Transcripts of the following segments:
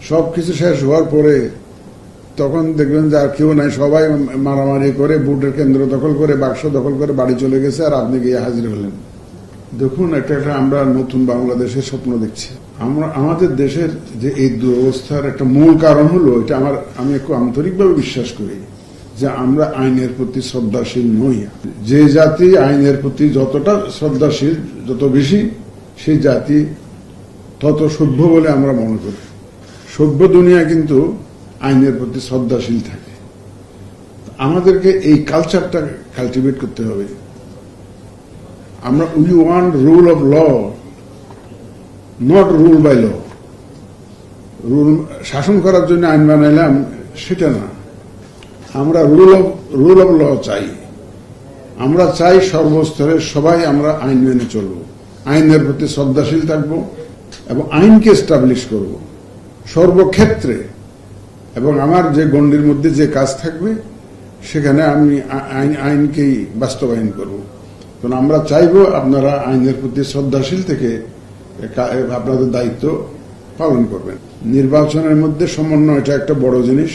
সবকিছু শেষ হওয়ার পরে তখন দেখবেন যে আর কেউ নাই, সবাই মারামারি করে ভোটের কেন্দ্র দখল করে বাক্স দখল করে বাড়ি চলে গেছে, আর আপনি গিয়ে হাজির হলেন। দেখুন, একটা আমরা নতুন বাংলাদেশের স্বপ্ন দেখছি। আমাদের দেশের যে এই দুরবস্থার একটা মূল কারণ হলো এটা আমি একটু আন্তরিকভাবে বিশ্বাস করি যে আমরা আইনের প্রতি শ্রদ্ধাশীল নই। যে জাতি আইনের প্রতি যতটা শ্রদ্ধাশীল, যত বেশি, সেই জাতি তত সভ্য বলে আমরা মনে করি। সভ্য দুনিয়া কিন্তু আইনের প্রতি শ্রদ্ধাশীল থাকে। আমাদেরকে এই কালচারটা কালটিভেট করতে হবে। We want rule of law, not rule by law. শাসন করার জন্য আইন বানাইলাম সেটা না, আমরা রুল অফ ল চাই। আমরা চাই সর্বস্তরে সবাই আমরা আইন মেনে চলব, আইনের প্রতি শ্রদ্ধাশীল থাকব এবং আইনকে এস্টাবলিশ করব সর্বক্ষেত্রে। এবং আমার যে গণ্ডির মধ্যে যে কাজ থাকবে সেখানে আমি আইনকেই বাস্তবায়ন করব। কারণ আমরা চাইব আপনারা আইনের প্রতি শ্রদ্ধাশীল থেকে আপনাদের দায়িত্ব পালন করবেন। নির্বাচনের মধ্যে সমন্বয়টা একটা বড় জিনিস।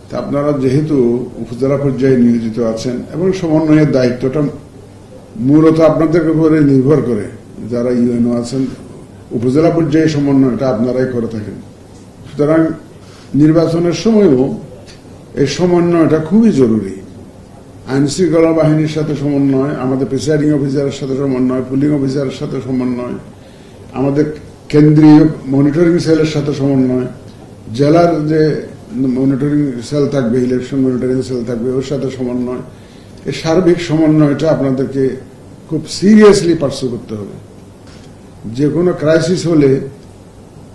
তা আপনারা যেহেতু উপজেলা পর্যায়ে নিয়োজিত আছেন এবং সমন্বয়ের দায়িত্বটা মূলত আপনাদের উপরে নির্ভর করে, যারা ইউএনও আছেন, উপজেলা পর্যায়ে সমন্বয়টা আপনারাই করে থাকেন। সুতরাং নির্বাচনের সময়ও এই সমন্বয়টা খুবই জরুরি। আইন শৃঙ্খলা বাহিনীর সাথে সমন্বয়, আমাদের প্রিসাইডিং অফিসারের সাথে সমন্বয়, পুলিং অফিসারের সাথে সমন্বয়, আমাদের কেন্দ্রীয় মনিটরিং সেলের সাথে সমন্বয়, জেলার যে মনিটরিং সেল থাকবে, ইলেকশন মনিটরিং সেল থাকবে, ওর সাথে সমন্বয়। এই সার্বিক সমন্বয়টা আপনাদেরকে খুব সিরিয়াসলি পার্সু করতে হবে। যে কোনো ক্রাইসিস হলে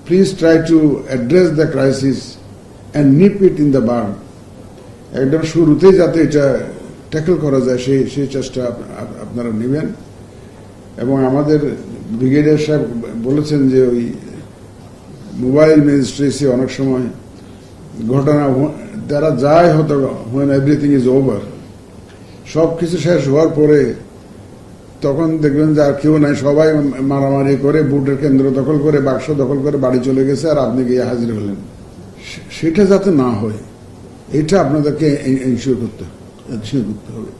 please try to address the crisis and nip it in the burn. একদম শুরুতেই যাতে এটা ট্যাকল করা যায় সেই চেষ্টা আপনারা নেবেন। এবং আমাদের ব্রিগেডিয়ার সাহেব বলেছেন যে ওই মোবাইল ম্যাজিস্ট্রেসি অনেক সময় ঘটনা তারা যায় হয়তো when everything is over, সবকিছু শেষ হওয়ার পরে তখন দেখবেন যে আর কেউ নাই, সবাই মারামারি করে ভোটের কেন্দ্র দখল করে বাক্স দখল করে বাড়ি চলে গেছে, আর আপনি গিয়ে হাজির হলেন। সেটা যাতে না হয় এটা আপনাদেরকে এনশিওর করতে হবে।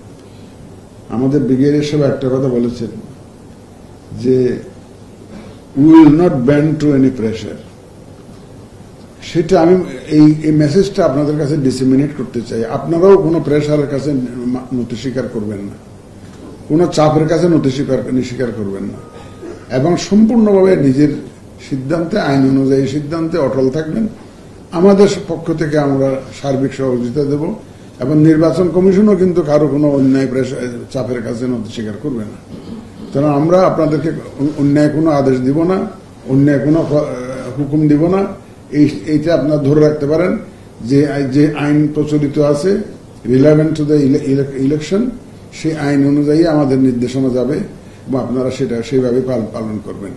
আমাদের ব্রিগেডিয়ার সাহেব একটা কথা বলেছেন যে we will not bend to any pressure. সেটা আমি এই মেসেজটা আপনাদের কাছে ডিসেমিনেট করতে চাই। আপনারাও কোনো প্রেশারের কাছে নতি স্বীকার করবেন না, কোনো চাপের কাছে নতি স্বীকার করবেন না, এবং সম্পূর্ণভাবে নিজের সিদ্ধান্তে, আইন অনুযায়ী সিদ্ধান্তে অটল থাকবেন। আমাদের পক্ষ থেকে আমরা সার্বিক সহযোগিতা দেব, এবং নির্বাচন কমিশনও কিন্তু কারো কোনো অন্যায় চাপের কাছে নতি স্বীকার করবে না। কারণ আমরা আপনাদেরকে অন্যায় কোনো আদেশ দিব না, অন্যায় কোনো হুকুম দিব না। এইটা আপনারা ধরে রাখতে পারেন যে আইন প্রচলিত আছে রিলেভেন্ট টু দ্য ইলেকশন, সেই আইন অনুযায়ী আমাদের নির্দেশনা যাবে এবং আপনারা সেটা সেইভাবে পালন করবেন।